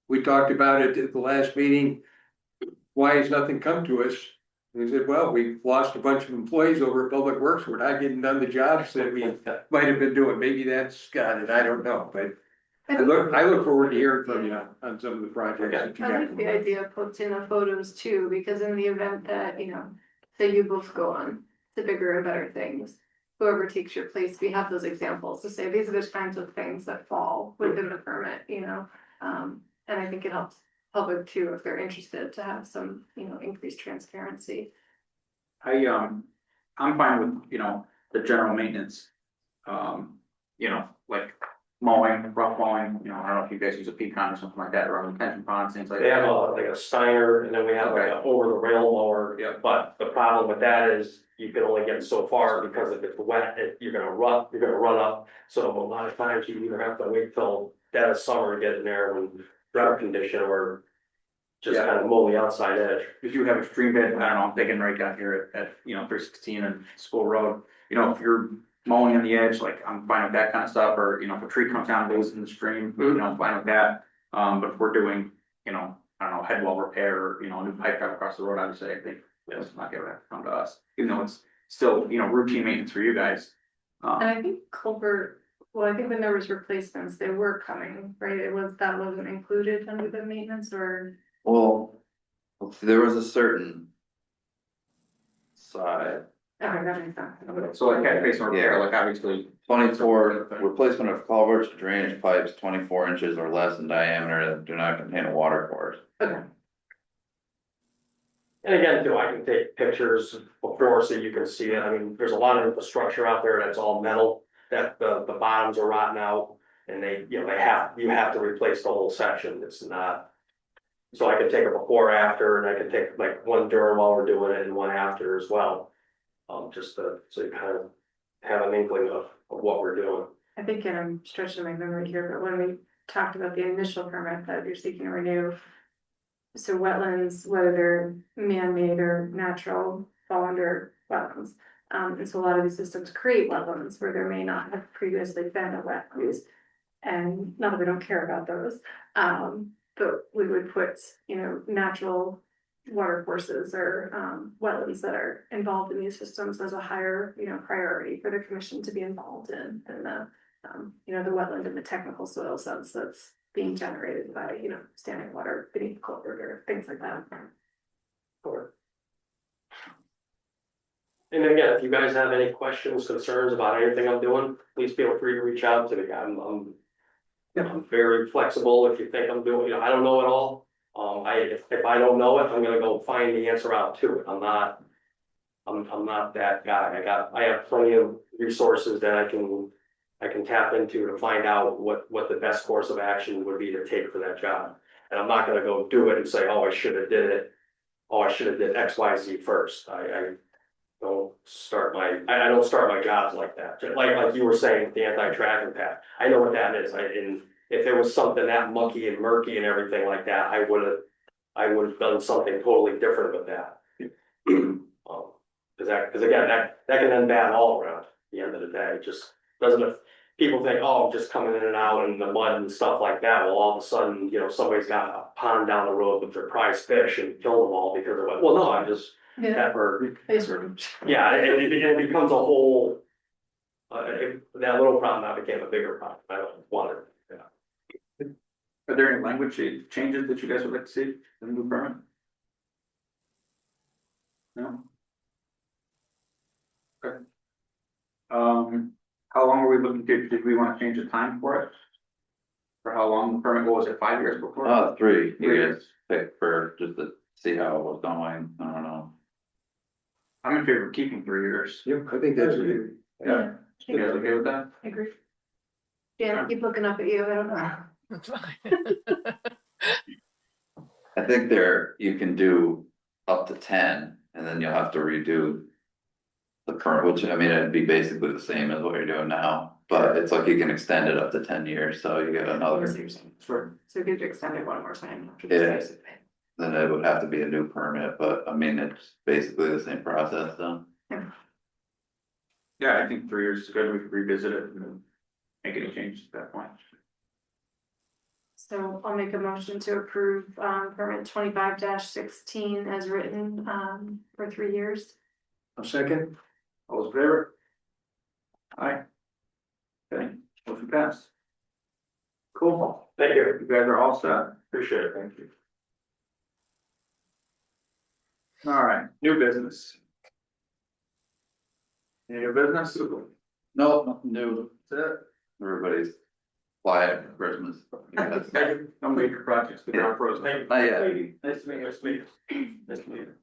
We talked about it at the last meeting. Why has nothing come to us? And he said, well, we've lost a bunch of employees over at Public Works. We're not getting done the jobs that we might have been doing. Maybe that's got it. I don't know, but I look forward to hearing from you on some of the projects that you I got. like the idea of posting the photos too, because in the event that, say you both go on to bigger and better things. Whoever takes your place, we have those examples to say, these are the kinds of things that fall within the permit, and I think it helps public too, if they're interested, to have some, increased transparency. I'm fine with, the general maintenance. Like mowing, rough mowing, I don't know if you guys use a pecan or something like that, or retention ponds, things like They have that. like a Steiner and then we have like an over the rail mower. Yeah. But the problem with that is you can only get so far because if it's wet, you're gonna run up. So a lot of times you either have to wait till dead of summer to get in there when drought condition or just Yeah. kind of mow the outside edge. If you have extreme bed, I don't know, I'm thinking right down here at 316 and School Road, if you're mowing on the edge, like I'm fine with that kind of stuff, or if a tree comes down, goes in the stream, I'm fine with that. But if we're doing, I don't know, head wall repair, or a new pipe drive across the road, obviously, I think that's not gonna have to come to us, even though it's still, routine maintenance for you guys. And I think culvert, I think when there was replacements, they were coming, right? That wasn't included under the maintenance or. Well, there was a certain side, Okay, that makes sense. So like catch basin repair, like obviously. 24 replacement of culverts, drainage pipes 24 inches or less in diameter that do not contain a water course. Okay. And again, too, I can take pictures before so you can see it. I mean, there's a lot of infrastructure out there that's all metal, that the bottoms are rotting out. And you have to replace the whole section. It's not. So I can take a before after and I can take like one during while we're doing it and one after as well. Just so you kind of have an inkling of what we're doing. I think, and I'm stretching my memory here, but when we talked about the initial permit that you're seeking to renew. So wetlands, whether they're man-made or natural, fall under wetlands. And so a lot of these systems create wetlands where there may not have previously been a wetlands. And not that we don't care about those, but we would put, natural water courses or wetlands that are involved in these systems as a higher, priority for the commission to be involved in. And the wetland in the technical soil sense that's being generated by, standing water beneath the culvert or things like that. Sure. And again, if you guys have any questions, concerns about anything I'm doing, please feel free to reach out to me. I'm very flexible. If you think I'm doing, I don't know it all. If I don't know it, I'm gonna go find the answer out to it. I'm not that guy. I have plenty of resources that I can tap into to find out what the best course of action would be to take for that job. And I'm not gonna go do it and say, oh, I should have did it. Oh, I should have did X, Y, Z first. I don't start my jobs like that. Like you were saying, the anti-tracking path. I know what that is. And if it was something that mucky and murky and everything like that, I would have done something totally different with that. Because again, that can end bad all around at the end of the day. It just doesn't, people think, oh, I'm just coming in and out in the mud and stuff like that. Well, all of a sudden, somebody's got a pond down the road with their prize fish and kill them all because they're like, well, no, I just never. Yeah, it becomes a whole, that little problem now became a bigger problem. I don't want it. Are there any language changes that you guys would like to see in the new permit? No? Okay. How long are we looking to, did we want to change the time for it? For how long the permit was, it 5 years before? 3 3 years, pick for just to see how it was going, I don't know. I'm in favor of keeping 3 years. Yeah, I think that's good. Yeah. You guys okay with that? I agree. Yeah, I keep looking up at you, I don't know. That's fine. I think you can do up to 10, and then you'll have to redo. The current, which I mean, it'd be basically the same as what you're doing now, but it's like you can extend it up to 10 years, so you get another. Sure. So we could extend it one more time. after Yeah. this phase. Then it would have to be a new permit, but I mean, it's basically the same process, so. Yeah, I think 3 years is good, we could revisit it and then make any changes at that point. So I'll make a motion to approve, permit 25-16 as written, for 3 years. A second, All those in favor? Aye. Okay, motion passed. Cool, Thank you, you guys are all set. appreciate it, thank you. All right, new business. Any new business? No, nothing new, That's it. everybody's quiet for Christmas. Yeah, No major projects, the ground frozen. Not yet. Nice to meet you. Nice to meet you. Nice to meet you.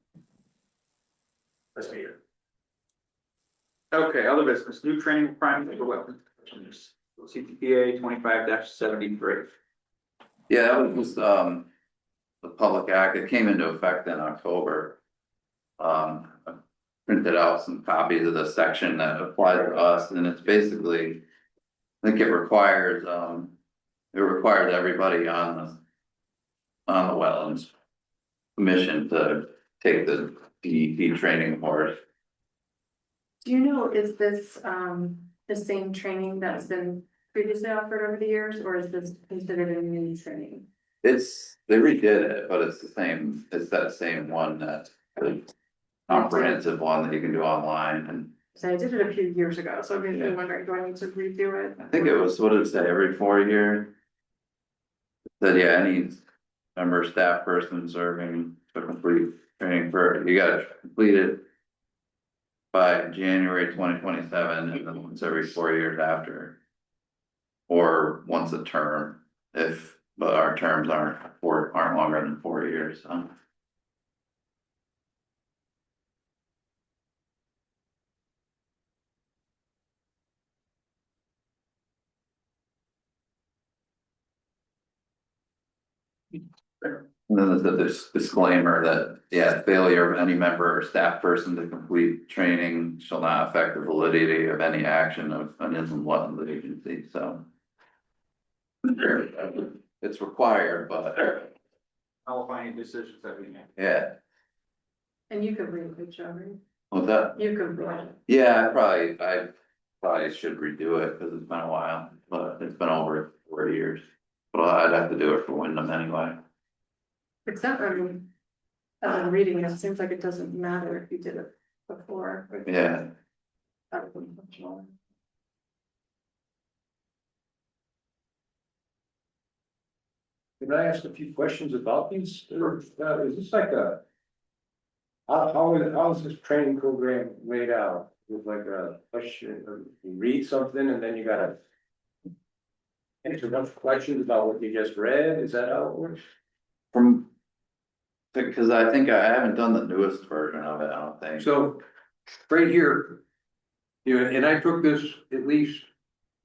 Nice to meet you. Okay, other business, new training requirements for wetland protections. CTPA 25-73. Yeah, that was, the public act, it came into effect in October. I printed out some copies of the section that applies to us, and it's basically, I think it requires everybody on the wetlands commission to take the DEP training course. Do you know, is this, the same training that's been previously offered over the years, or is this considered a new training? They redid it, but it's that same one, that the comprehensive one that you can do online, and So I did it a few years ago, so I'm really wondering, do I need to redo it? I think it was, what did it say, every 4 years? Said, yeah, any member, staff person serving to complete training you gotta complete it by January 2027, and then once every 4 years after. Or once a term, but our terms aren't longer than 4 years, so. And then there's this disclaimer that, yeah, failure of any member or staff person to complete training shall not affect the validity of any action of an inland wetlands agency, so. It's required, but, Qualifying decisions that we make. yeah, And you could read it, Joey. with that, You could read it. yeah, I probably should redo it, cause it's been a while, but it's been over 4 years. But I'd have to do it for Wyndham anyway. It's not, I mean, as I'm reading it, it seems like it doesn't matter if you did it before. Yeah, That would be functional. Can I ask a few questions about these? Is this like a? How is this training program laid out? With like a question, or you read something and then you gotta. Answer a bunch of questions about what you just read, is that how it works? because I think I haven't done the newest version of it, I don't think. so, right here. You know, and I took this at least,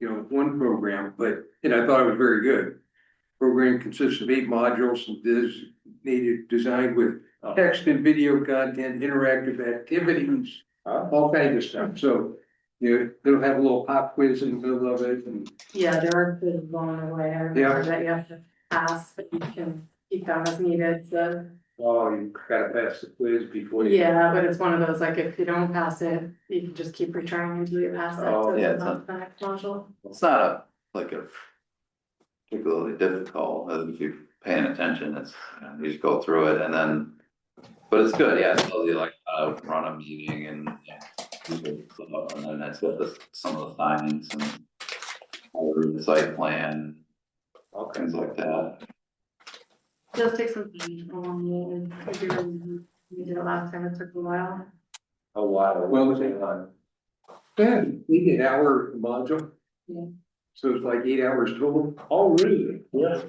one program, and I thought it was very good. Program consists of 8 modules and designed with text and video content, interactive activities, all kinds of stuff, so. They'll have a little pop quiz in the middle of it, and Yeah, there are quizzes along the way. I remember that you have to pass, but you can keep them as needed, so. Oh, you gotta pass the quiz before you. Yeah, but it's one of those, like, if you don't pass it, you can just keep retrying until you pass it. Oh, so yeah, it's not the next module. It's not like a particularly difficult, if you're paying attention, it's, you just go through it and then. But it's good, yeah, it tells you like how to run a meeting and then it's got some of the findings and. How to read the site plan, things like that. It does take some time along the way, and if you did it last time, it took a while. A while. Well, we did hour module. Yeah. So it's like 8 hours total. Oh, really? Yeah.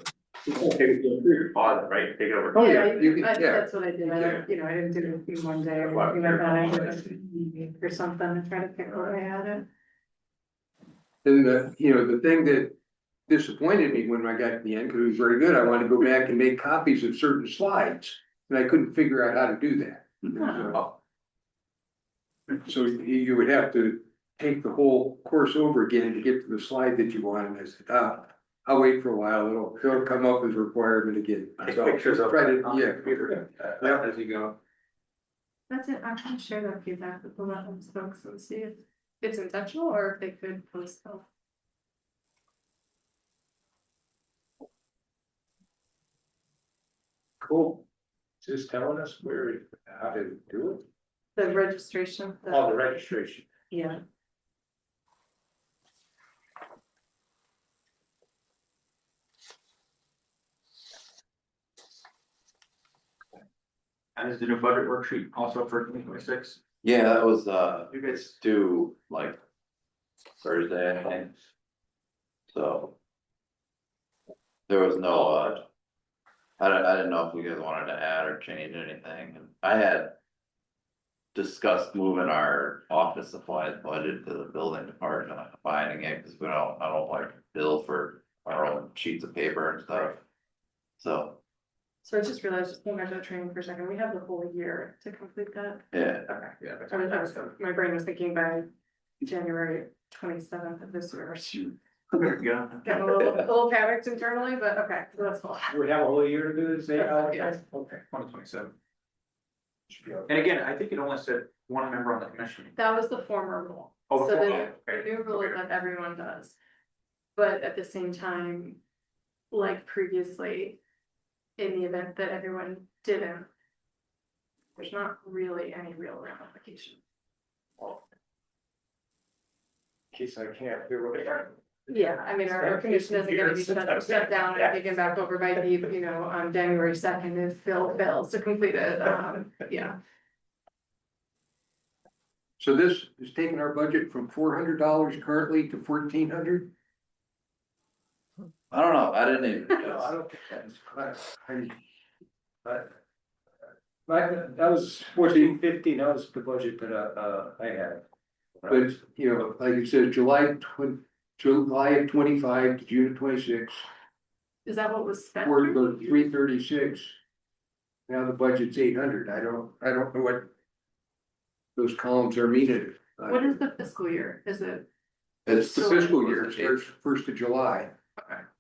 Okay, you're on, right, take it over. Oh, yeah, Yeah, you can- that's what I did, I didn't do it in one day or anything like that, I did it or something, and try to pick away at it. And the thing that disappointed me when I got to the end, because it was very good, I wanted to go back and make copies of certain slides. and I couldn't figure out how to do that. So you would have to take the whole course over again to get to the slide that you wanted. I said, I'll wait for a while, it'll come up as a requirement again. Take So pictures of try it to, on the yeah. computer, as you go. That's it, I'm trying to share that feedback with the wetlands folks and see if it's intentional or if they could post them. Cool. Just telling us where, how to do it, The registration. all the registration. Yeah. And is the new budget worksheet also for 2026? Yeah, that was, You guys- it's due like Thursday, I think. So. There was no, I didn't know if you guys wanted to add or change anything, and I had. Discussed moving our office supplies budget to the building department, combining it, cause I don't like bill for our own sheets of paper and stuff. So, So I just realized, just going back to the training for a second, we have the whole year to complete that. yeah, Okay. Yeah. My brain was thinking by January 27th of this year. There you go. Getting a little panicked internally, but okay, so that's cool. We have a whole year to do this, Yeah. okay. 2027. And again, I think it only said one member on the commission. That was the former rule. Oh, So the okay. new rule is that everyone does. But at the same time, like previously, in the event that everyone didn't, there's not really any real ramification. In case I can't do it. Yeah, I mean, our commission isn't gonna be shut down and taken back over by Deep, on January 2nd if Bill fails to complete it, yeah. So this is taking our budget from $400 currently to $1,400. I don't know, I didn't even. No, I don't think that's. But. That was 14-15, that was the budget that I had. But, like you said, July of 25 to June of 26, Is that what was spent? we're about 336. Now the budget's 800. I don't know what those columns are meaning. What is the fiscal year? Is it, It's the fiscal year, it starts 1st of July.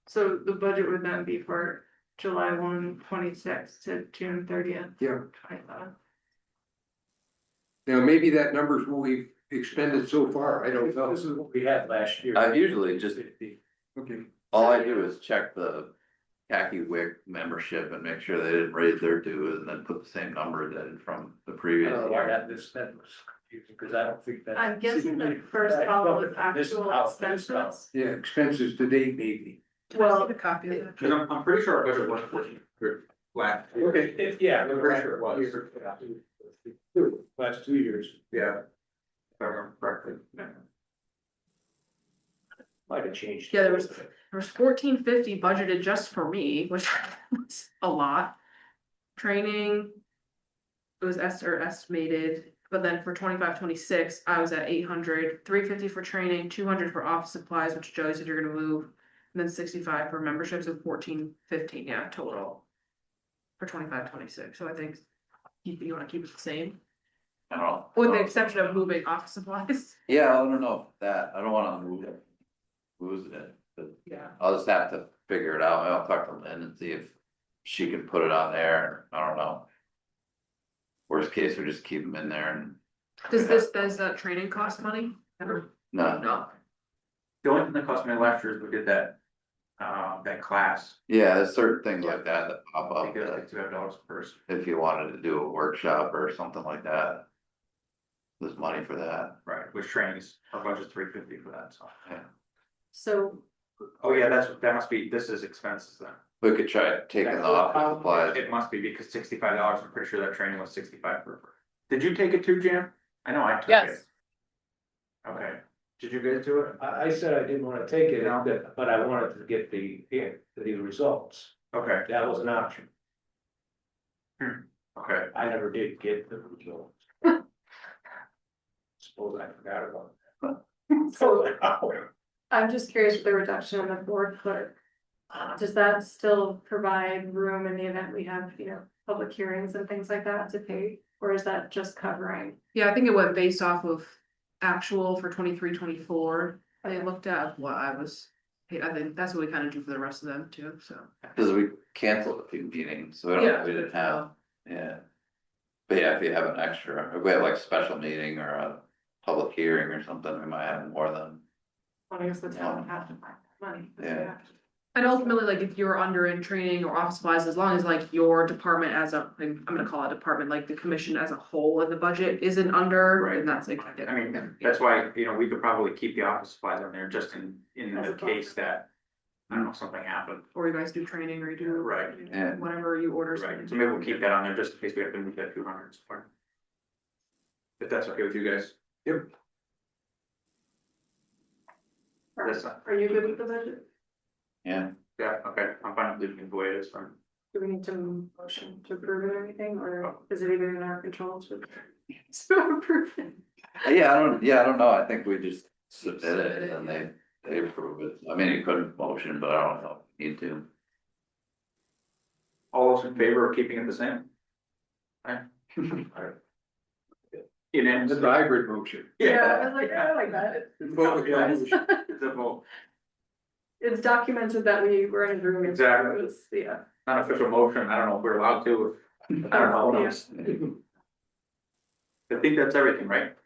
so the budget would then be for July 1, 26 to June 30th? Yeah. 25. Now, maybe that number's what we've expended so far. I don't know. This is what we had last year. I've usually just, Okay. all I do is check the khaki wick membership and make sure they didn't raise their dues and then put the same number in from the previous I year. had this, that was confusing, because I don't think that. I'm guessing the first column is actual expenses. Yeah, expenses to date, maybe. Well, copy of that? Cause I'm pretty sure our budget was 14 flat. Okay. Yeah, I'm pretty sure it was. Last 2 years, Yeah. If I remember correctly. might have changed. Yeah, there was 1450 budgeted just for me, which was a lot. Training. It was estimated, but then for 25-26, I was at 800, 350 for training, 200 for office supplies, which Joey said you're gonna move. And then 65 for memberships of 1415, yeah, total. For 25-26, so I think you wanna keep it the same, I don't know. with the exception of moving office supplies. Yeah, I don't know that, I don't wanna move it. Lose it, but Yeah. I'll just have to figure it out, I'll talk to Lynn and see if she can put it on there, I don't know. Worst case, we just keep them in there and. Does that training cost money? No, No. The only thing that cost me last year is we did that class. yeah, there's certain things like that that pop I up, think it was that like $200 per person. if you wanted to do a workshop or something like that. There's money for that, Right, which trainings, our budget's $350 for that, so. yeah, so Oh, yeah, that must be, this is expenses then. we could try taking the office supplies. It must be because $65, I'm pretty sure that training was 65 per. Did you take it too, Jam? I know I took it. Yes. Okay, did you guys do it? I said I didn't wanna take it, No. but I wanted to get the results, Okay, that was an option, okay. I never did get the results. Suppose I forgot about So that. I'm just curious with the reduction in the board clerk. Does that still provide room in the event we have, public hearings and things like that to pay, or is that just covering? Yeah, I think it went based off of actual for 23-24. They looked at what I was paid. I think that's what we kind of do for the rest of them too, so. Cause we canceled a few meetings, so we didn't have, yeah. But yeah, if you have an extra, if we have like a special meeting or a public hearing or something, we might have more than. Well, I guess the town would have to find money. Yeah. And ultimately, like if you're under in training or office supplies, as long as like your department as a, I'm gonna call it department, like the commission as a whole in the budget isn't under, Right. and that's like. I mean, that's why, you know, we could probably keep the office supplies on there just in As the a case that, I don't know, something happened. Or you guys do training or you do. Right. Yeah. Whatever you order. Right, so maybe we'll keep that on there just in case we have to move that 200. If that's okay with you guys. That's not- Are you good with the budget? Yeah, Yeah, okay, I'm fine with leaving it the way it is from. Do we need to motion to approve it or anything, or is it even in our control to? To approve it? I don't know, I think we just submit it and then they approve it, I mean, you couldn't motion, but I don't know, if you need to. All those in favor of keeping it the same? Aye. Unanimous. It's a hybrid motion. Yeah, I was like, I like that. Vote with one motion. It's a vote, It's documented that we were in agreement. Exactly. It was- Yeah. not official motion, I don't know if we're allowed to, I don't know, who knows? I think that's everything, right?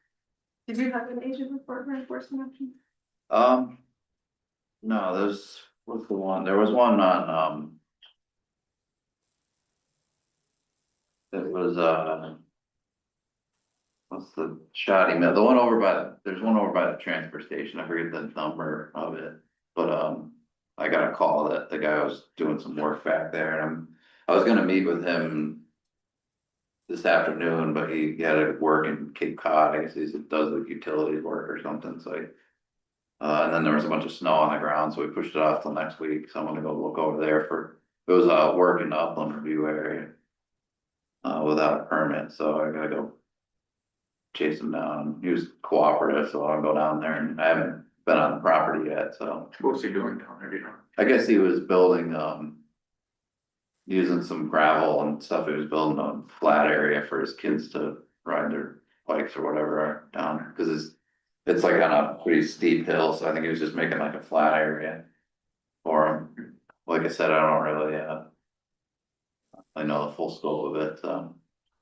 Did you have an agent report for enforcement action? No, what's the one, there was one on, it was, what's the shoddy mill, the one over by, there's one over by the transfer station, I forget the number of it, but, I got a call that the guy was doing some work back there, and I was gonna meet with him this afternoon, but he had to work in Cape Cod, I guess he does the utility work or something, so. And then there was a bunch of snow on the ground, so we pushed it off till next week, so I'm gonna go look over there it was work in the Upland Review area. Without a permit, so I gotta go. Chase him down, he was cooperative, so I'll go down there, and I haven't been on the property yet, so. What's he doing down there, you know? I guess he was building, using some gravel and stuff, he was building a flat area for his kids to ride their bikes or whatever down there, cause it's like on a pretty steep hill, so I think he was just making like a flat area for him. Like I said, I don't really, I know the full scope of it, so.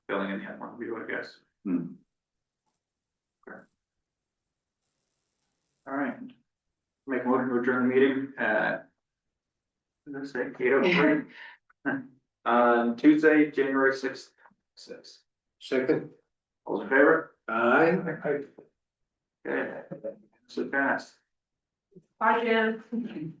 Filling in the one view, I guess. Hmm. All right. Make a motion to adjourn the meeting at. Let's say 8:03. On Tuesday, January 6th. Second, All those in favor? aye. Okay. So passed. Bye, Jan.